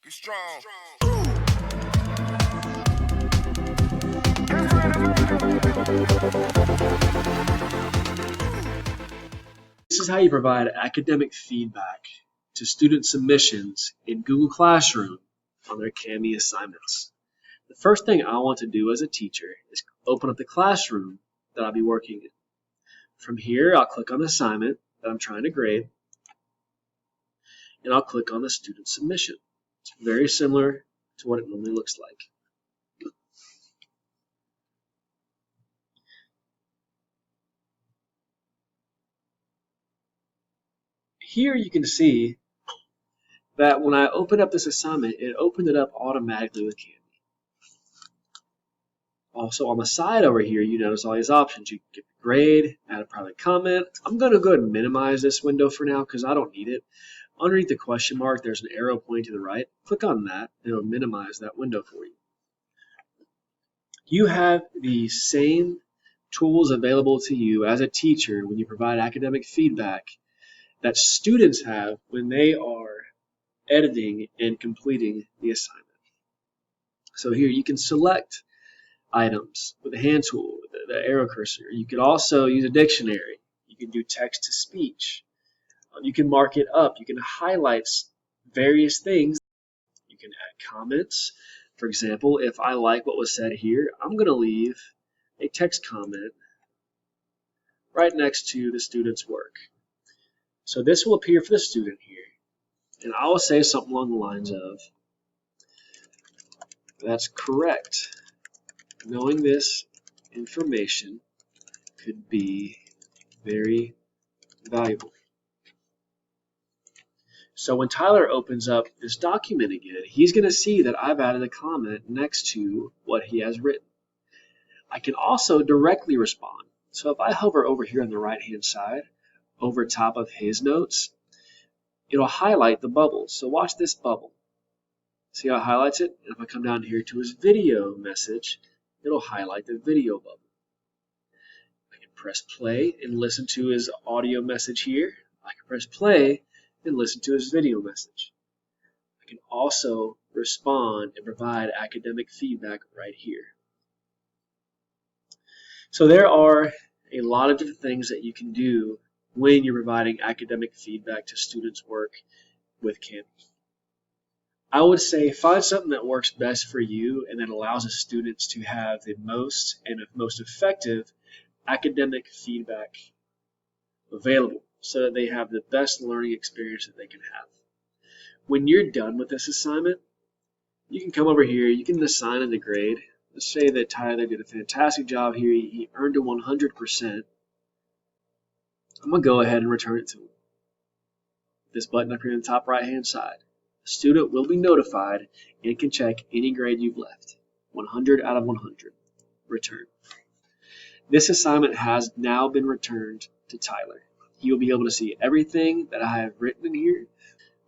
Be strong. This is how you provide academic feedback to student submissions in Google Classroom on their Kami assignments. The first thing I want to do as a teacher is open up the classroom that I'll be working in. From here, I'll click on the assignment that I'm trying to grade, and I'll click on the student submission. It's very similar to what it normally looks like. Here you can see that when I opened up this assignment, it opened it up automatically with Kami. Also on the side over here, you notice all these options. You can get the grade, add a private comment. I'm going to go ahead and minimize this window for now because I don't need it. Underneath the question mark, there's an arrow pointing to the right. Click on that, and it'll minimize that window for you. You have the same tools available to you as a teacher when you provide academic feedback that students have when they are editing and completing the assignment. So here you can select items with the hand tool, the arrow cursor. You could also use a dictionary. You can do text to speech. You can mark it up. You can highlight various things. You can add comments. For example, if I like what was said here, I'm going to leave a text comment right next to the student's work. So this will appear for the student here. And I will say something along the lines of, "That's correct. Knowing this information could be very valuable." So when Tyler opens up this document again, he's going to see that I've added a comment next to what he has written. I can also directly respond. So if I hover over here on the right-hand side, over top of his notes, it'll highlight the bubbles. So watch this bubble. See how it highlights it? And if I come down here to his video message, it'll highlight the video bubble. I can press play and listen to his audio message here. I can press play and listen to his video message. I can also respond and provide academic feedback right here. So there are a lot of different things that you can do when you're providing academic feedback to students' work with Kami. I would say find something that works best for you and that allows the students to have the most effective academic feedback available so that they have the best learning experience that they can have. When you're done with this assignment, you can come over here, you can assign it a grade. Let's say that Tyler did a fantastic job here, he earned a 100%. I'm going to go ahead and return it to him. This button up here in the top right hand side. The student will be notified and can check any grade you've left. 100 out of 100. Return. This assignment has now been returned to Tyler. He will be able to see everything that I have written in here.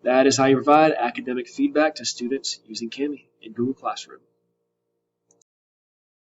That is how you provide academic feedback to students using Kami in Google Classroom.